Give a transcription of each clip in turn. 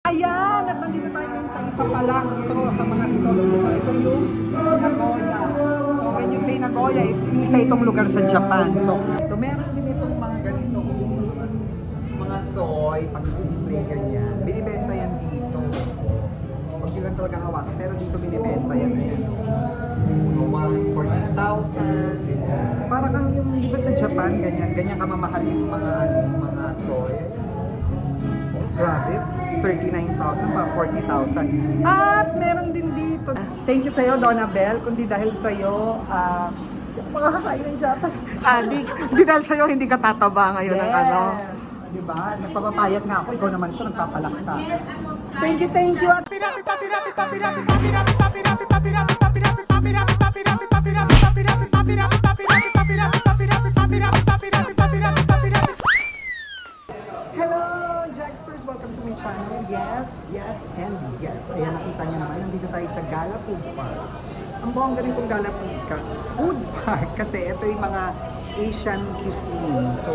Ayan! At nandito tayo ngayon sa isa pa lang ito sa mga stall dito. Ito yung Nagoya. So when you say Nagoya, isa itong lugar sa Japan. So ito, meron din itong mga ganito mga toy, pag-display ganyan. Binibenta yan dito. Huwag yun lang talaga hawakan. Pero dito binibenta yan. Ayan. 14,000. Ganyan. Parang ang yung, di ba sa Japan, ganyan. Ganyan kamamahal yung mga, mga toy. Grabe. 39,000 pa, 40,000. At meron din dito. Thank you sa'yo, Donna Bell. Kundi dahil sa'yo, makakakain ng Japanese. Di dahil sa'yo, hindi ka tataba ngayon ng ano. Diba? Nagpapapayat nga ako. Ikaw naman ito, nagpapalaksa. Thank you, thank you. At hello, Jacksters! Welcome to my channel. Yes, yes, and yes. Ayan, nakita niyo naman, nandito tayo sa Gala Food Park. Ang bongga nitong Gala Food Park kasi ito yung mga Asian cuisine. So,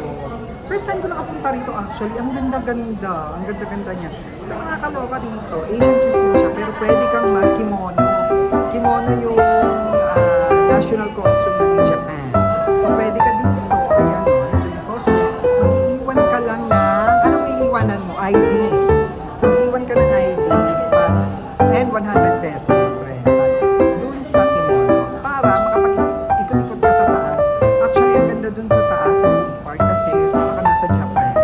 first time ko nakapunta rito actually. Ang ganda-ganda. Ang ganda-ganda niya. Ito nakakaloka rito. Asian cuisine siya, pero pwede kang mag-kimono. Kimono yung national costume ng Japan. So, pwede ka dito. Ayan, yung costume. Mag-iiwan ka lang ng, anong iiwanan mo? ID. Mag-iiwan ka ng ID. And 100 pesos. Doon sa kimono. Para makapag-ikot-ikot ka sa taas. Actually, ang ganda doon sa taas sa food park kasi parang ka nasa Japan.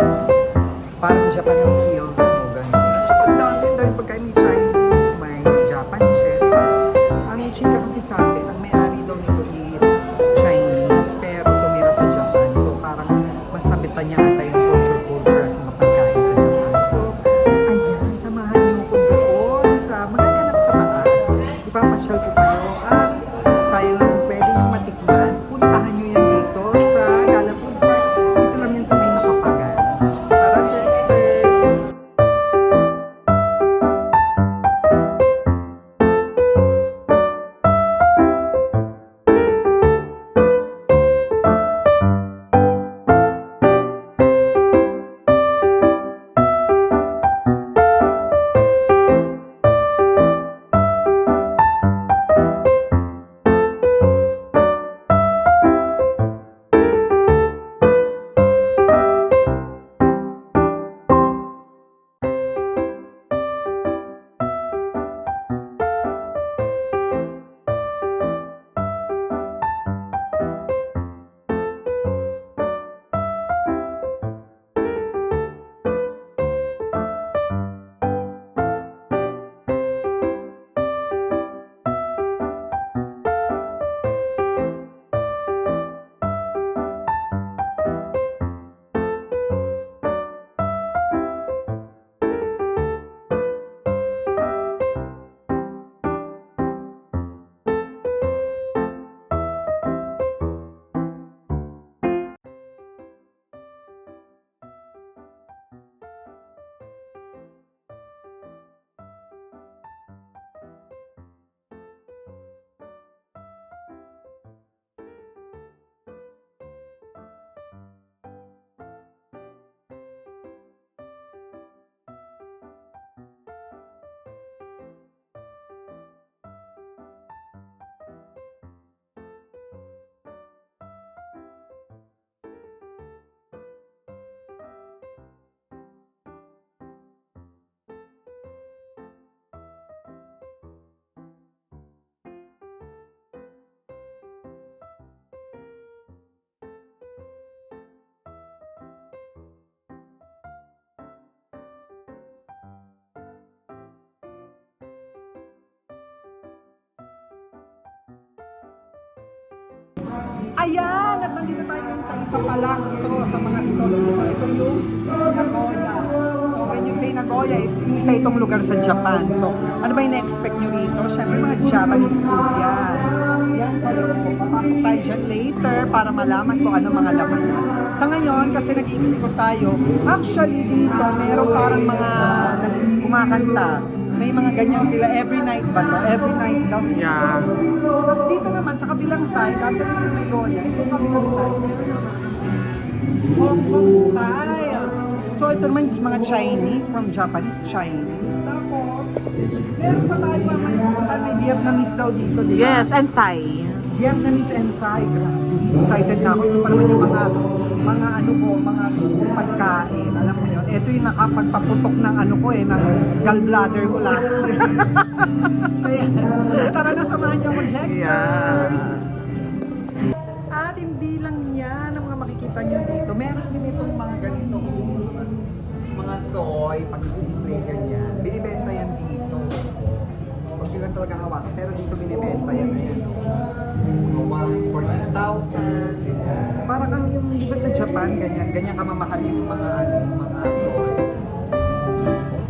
Parang Japan yung feels mo. Ganun. Tsaka ang dami. Dahil pagka may Chinese, may Japanese. Ang chika kasi sa atin, ang may-ari daw nito is Chinese. Pero tumira sa Japan. So parang mas sabitan niya ata yung culture at mga pagkain sa Japan. So, ayan, samahan niyo ko doon sa magaganap sa taas. Ipapasyal ko kayo at sayang lang kung pwede nyo matikman. Puntahan nyo yan dito sa Gala Food Park. Dito lang yan sa may Makapagal. Tara, Jacksters! Ayan! At nandito tayo ngayon sa isa pa lang ito sa mga stall dito. Ito yung Nagoya. So when you say Nagoya, isa itong lugar sa Japan. So ano ba yung na-expect nyo rito? Siyempre mga Japanese food yan. Yan sa loob. Papasok tayo dyan later para malaman kung ano mga laman. Sa ngayon, kasi nag-iikot-ikot tayo, actually dito, meron parang mga kumakanta. May mga ganyan sila every night ba to? Every night daw. Yeah. Tapos dito naman sa kabilang side, after itong Nagoya, itong kabilang side, Hong Kong style. So ito naman yung mga Chinese, from Japanese, Chinese. Tapos, meron pa tayo mamaya pupunta, may Vietnamese daw dito, di ba? Yes, and Thai. Vietnamese and Thai, grabe. Excited na ako. Ito pa naman yung mga ano ko, mga gusto kong pagkain. Alam mo yun, ito yung nakapagpaputok ng ano ko ng gallbladder ko last year. Kaya, tara na, samahan niyo ako, Jexers! At hindi lang yan ang mga makikita niyo dito. Meron din itong mga ganito, mga toy, pag-display ganyan. Binibenta yan dito. Huwag yun lang talaga hawakan, pero dito binibenta yan. Mga 40,000, ganyan. Para kang yung, di ba sa Japan, ganyan kamamahal yung mga toy.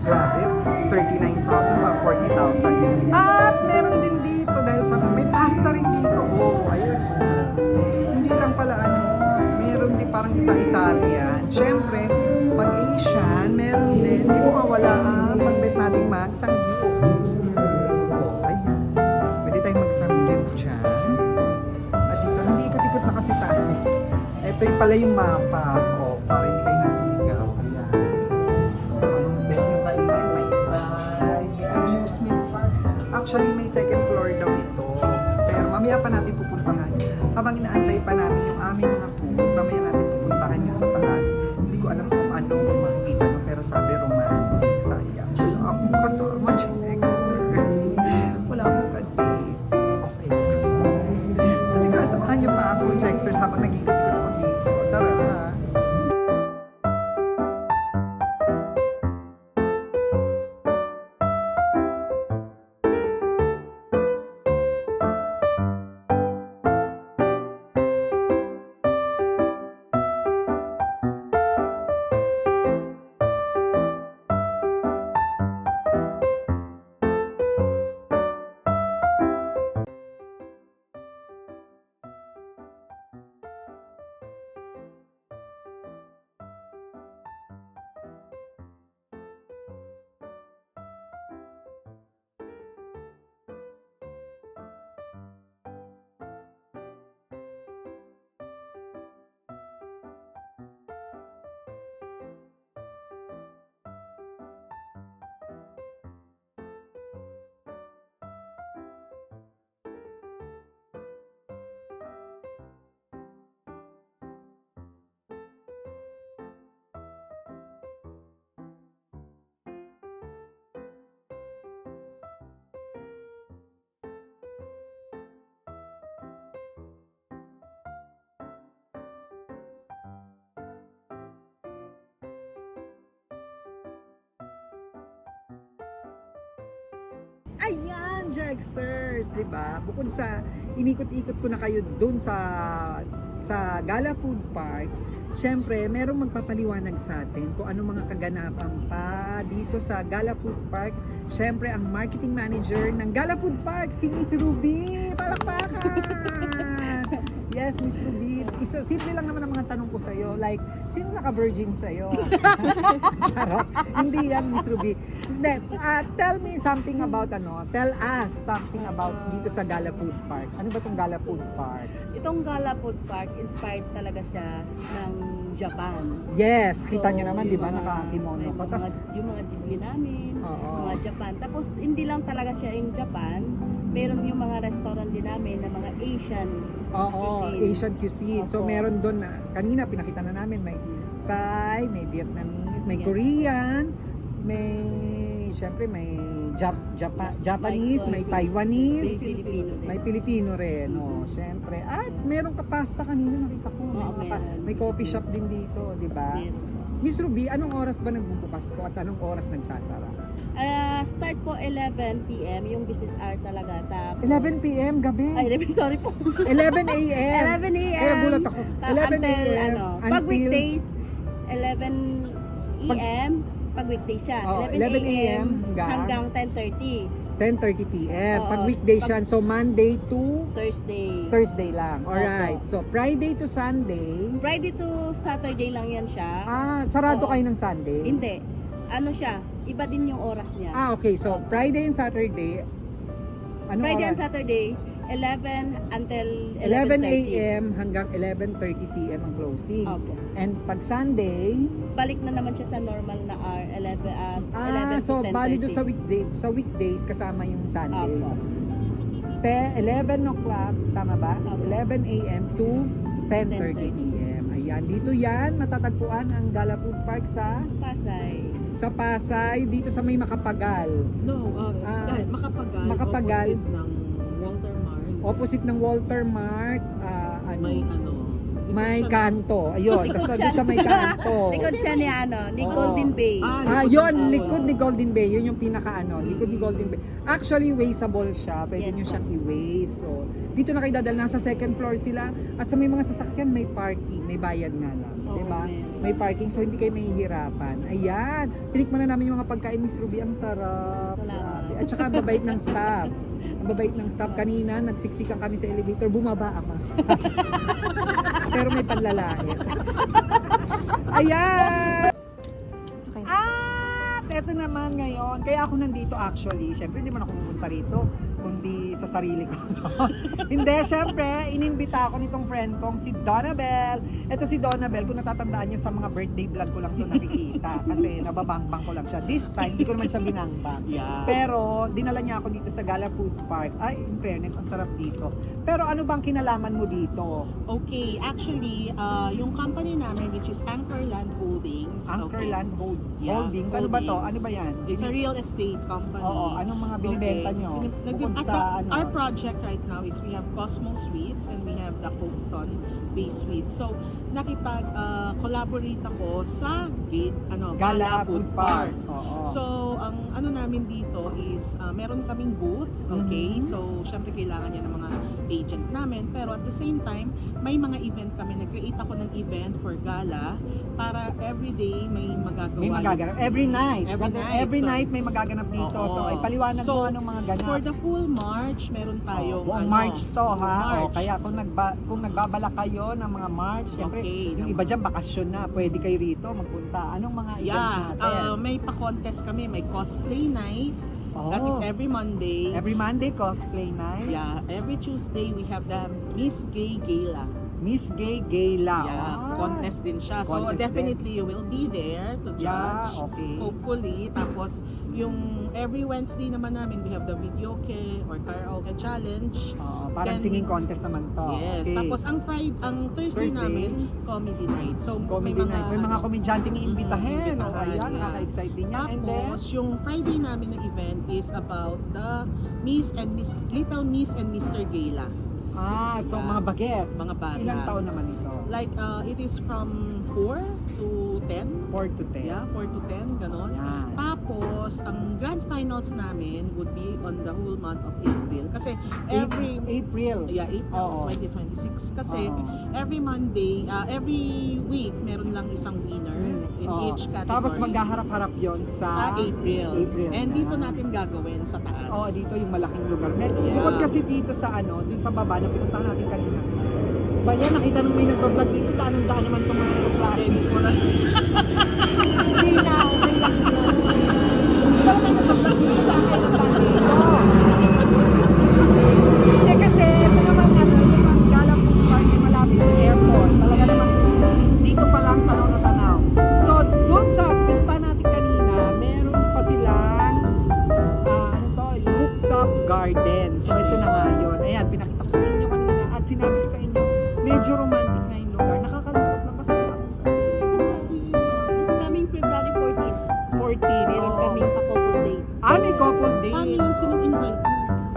Grabe, 39,000 ba, 40,000. At meron din dito, dahil sa may pasta rin dito. Oh, ayun. Hindi lang pala meron din parang Italian. Siyempre, pag Asian, meron din. Hindi mo mawala pag-bet nating magsanggit. Oh, ayan. Pwede tayong magsanggit dyan. At dito, hindi ikot-ikot na kasi tayo. Ito yung pala yung mapa. Oh, para hindi kayo naliligaw. Ayan. Anong bet nyo kainin? May amusement park. Actually, may second floor daw ito. Pero mamaya pa natin pupuntahan. Habang inaantay pa namin yung aming mga food, mamaya natin pupuntahan yung sa taas. Hindi ko alam kung ano makikita mo, pero sabi romantic, sayang. Ako kasama, Jexters. Wala akong ka-date. Okay. Halika, samahan niyo pa ako, Jexters, habang nag-ikot-ikot ako dito. Tara. Ayan, Jexters, 'di ba? Bukod sa inikot-ikot ko na kayo doon sa Gala Food Park, syempre, merong magpapaliwanag sa atin kung ano mga kaganapan pa dito sa Gala Food Park. Syempre, ang marketing manager ng Gala Food Park, si Miss Ruby. Palakpakan! Yes, Miss Ruby. Simple lang naman ang mga tanong ko sa'yo. Like, sino naka-virgin sa'yo? Charot. Hindi yan, Miss Ruby. Hindi, tell me something about tell us something about dito sa Gala Food Park. Ano ba itong Gala Food Park? Itong Gala Food Park, inspired talaga siya ng Japan. Yes, kita nyo naman, di ba? Yung mga- Naka-kimono ko. yung mga Ghibli namin, Oo. mga Japan. Tapos, hindi lang talaga siya in Japan. Meron yung mga restaurant din namin na mga Asian Oo, cuisine. Asian cuisine. So, Opo. meron doon na, kanina pinakita na namin, may Thai, may Vietnamese, may Yes. Korean, may, syempre may Japanese, may May Taiwanese, Filipino din. may Pilipino rin, syempre. At meron ka pasta kanina, nakita ko. May, Oo, meron. may coffee shop din dito, di ba? Meron. Miss Ruby, anong oras ba nagbubukas to at anong oras nagsasara? Start po 11 p.m. yung business hour talaga. Tapos, 11 p.m. gabi. Ay, sorry po. 11 a.m. 11 a.m. Kaya gulat ako. 11 Until, a.m. pag weekdays, 11 a.m. Pag weekdays siya. Oh, 11 a.m. hanggang hanggang 10:30. 10:30 p.m. Oo, Pag weekday pag- siya, so Monday to Thursday. Thursday lang. Alright. Opo. So Friday to Sunday. Friday to Saturday lang yan siya. Sarado Oo. kayo ng Sunday? Hindi. Ano siya? Iba din yung oras niya. Okay. So Friday and Saturday. Anong Friday oras? and Saturday, 11 until 11 11:30. a.m. hanggang 11:30 p.m. ang closing. Opo. And pag Sunday, balik na naman siya sa normal na hour, 11 so to 10:30. bali doon sa weekdays kasama yung Sundays. Apo. 11 o'clock, tama ba? Apo. 11 a.m. to 10:30 p.m. Ayan, dito yan, matatagpuan ang Gala Food Park sa Pasay, dito sa may Makapagal. No, Ah, Makapagal. Makapagal. Opposite ng Walter Opposite ng Walter Mart, Mart. may kanto. Ayun, Likod basta siya. doon sa may kanto. Likod siya ni Oo. Golden Bay. Yun, likod ni Golden Bay. Yun yung likod ni Golden Bay. Actually, wasteable siya. Pwede Yes, nyo siyang i-waste. So, dito na kayo dadal. Nasa second floor sila. At sa may mga sasakyan, may parking. May bayad nga lang. Oo, Diba? meron. May parking. So, hindi kayo mahihirapan. Ayan. Tinikman na namin yung mga pagkain, Miss Ruby. Ang sarap. Salamat. Grabe. At saka, ang babait ng staff. Ang babait ng staff. Kanina, nagsiksikan kami sa elevator. Bumaba ang mga staff. Pero may panlalait. Ayan! At eto naman ngayon, kaya ako nandito actually. Siyempre, hindi man ako pumunta rito, kundi sa sarili ko. Hindi, siyempre, inimbita ako nitong friend kong si Donabel. Ito si Donabel, kung natatandaan niyo sa mga birthday vlog ko lang to nakikita. Kasi nababangbang ko lang siya. This time, hindi ko naman siya binangbang. Yeah. Pero, dinala niya ako dito sa Gala Food Park. Ay, in fairness, ang sarap dito. Pero ano bang kinalaman mo dito? Okay, actually, yung company namin, which is Anchorland Holdings. Anchorland Yeah, Holdings. Ano ba to? Holdings. Ano ba yan? It's a real estate company. Oo, anong mga binibenta nyo? Bukod sa ano? Our project right now is we have Cosmo Suites and we have the Compton Bay Suites. So, nakipag-collaborate ako sa Gala Food Park. Oo. So, ang ano namin dito is meron kaming booth, okay? Mhm. So, syempre kailangan niya ng mga agent namin. Pero at the same time, may mga event kami. Nag-create ako ng event for Gala para everyday may magagawa. May magaganap. Every night. Every night. So, night may magaganap dito. Oo. So, ay paliwanag So, mo anong mga ganap. For the full March, meron tayong Buong March to ha. March. O, kaya kung nagbabala kayo ng mga March, syempre, Okay, yung iba dyan bakasyon na. Pwede kayo rito magpunta. Anong mga events Yeah, natin? may pa-contest kami. May cosplay night. That is every Monday. Every Monday, cosplay night. Yeah, every Tuesday we have the Miss Gay Gala. Miss Gay Gala. Yeah, contest din siya. So Contest definitely you will be there to judge. Yeah, okay. Hopefully. Tapos yung every Wednesday naman namin we have the videoke or karaoke challenge. Parang Then- singing contest naman to. Yes. Okay. Tapos ang Thursday Thursday, namin comedy night. So Comedy night. May mga komedyanteng iimbitahin. Mm, O, ayan, yeah. nakaka-excite din yan. And then, Tapos, yung Friday namin na event is about the Little Miss and Mr. Gala. so Yeah. mga bagets. Mga bata. Ilang taon naman ito? Like, it is from 4 to 10. 4 to 10. Yeah, 4 to 10, ganon. Yan. Tapos, ang grand finals namin would be on the whole month of April. Kasi every... April. Yeah, April Oo. 2026. Kasi Oo. every Monday, every week, meron lang isang winner in Oo. each category. Tapos magkaharap-harap yon sa April. April. And dito Yan. natin gagawin sa taas. Dito yung malaking lugar. Yeah. Bukod kasi dito sa dun sa baba na pinuntahan natin kanina. Ba yan, nakita nung may nagbablog dito, daan naman itong mga aeroplano. Okay, hindi ko na. Hindi na, okay lang yan. Di ba may nagbablog dito, daan kayo ng daan dito? Hindi kasi, ito naman yung ang Gala Food Park ay malapit sa airport. Talaga naman, dito pa lang tanaw na tanaw. So, doon sa pinuntahan natin kanina, meron pa silang rooftop garden. So, ito na nga yun. Ayan, pinakita ko sa inyo kanina at sinabi ko sa inyo, medyo romantic na yung lugar. Nakakalungkot lang kasi wala akong This coming February 14, 14. meron oo. kaming pa-couple date. May couple Paano date. yun? Sinong invite mo?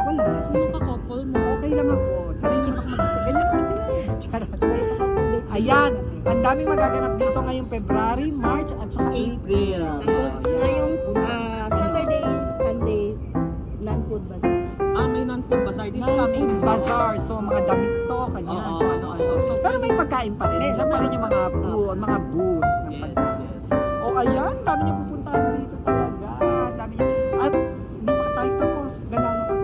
Wala. Sinong ka-couple mo? Okay lang ako. Sarili ako mag-isa. Ganyan naman sila eh. Charot. May pa-couple date. Ayan, ang daming magaganap dito ngayong February, March at saka April. Tapos ngayong Saturday, Sunday, non-food bazaar. May non-food bazaar. This May coming food bazaar. So, mga damit to, kanya. Oo, ano. oo. So, Pero may pagkain pa rin. Diyan pa rin yung mga booth ng Yes, pagkain. yes. Ayan, dami niyo pupuntahan dito talaga. Dami niyo. At hindi pa tayo tapos. Ganaan ako.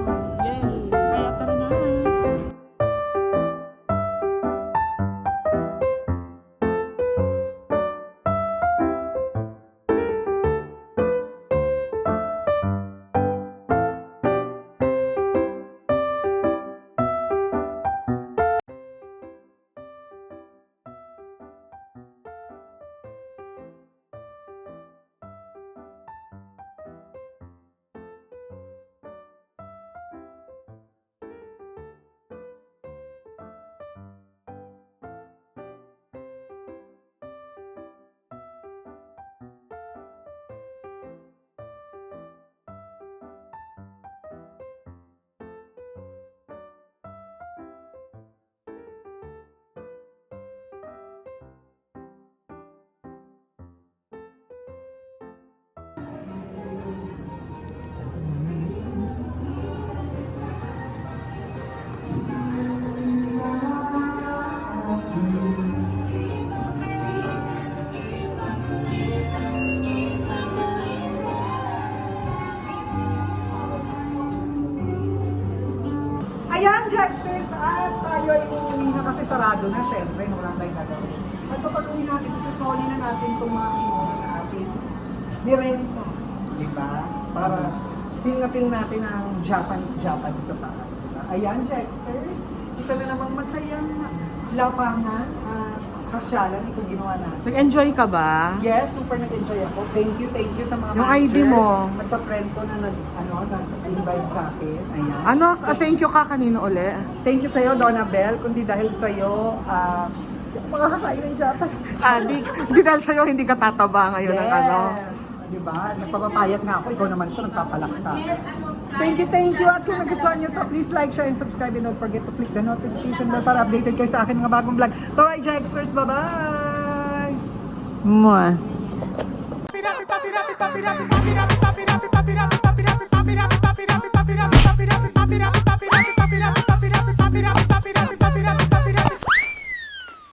Yes. Kaya tara na. Ayan, Jacksters, at tayo ay uuwi na kasi sarado na, syempre, wala tayong gagawin. At sa pag-uwi natin, sasoli na natin itong mga kinuha na ating nirenta. Diba? Para feel natin ang Japanese sa taas. Diba? Ayan, Jacksters, isa na namang masayang lapangan at pasyalan itong ginawa natin. Nag-enjoy ka ba? Yes, super nag-enjoy ako. Thank you sa mga Yung ID managers mo. at sa friend ko na nag-invite sa akin. Ayan. Ano, thank you ka kanino uli? Thank you sa'yo, Donna Bell. Kundi dahil sa'yo, makakakain ng Japanese. Di dahil sa'yo, hindi ka tataba ngayon ng ano. Diba? Nagpapapayat nga ako. Ikaw naman ito, nagpapalaksa. Thank you. At kung nagustuhan nyo to, please like, share, and subscribe. And don't forget to click the notification bell para updated kayo sa akin mga bagong vlog. Bye, Jacksters. Bye-bye! Mwah!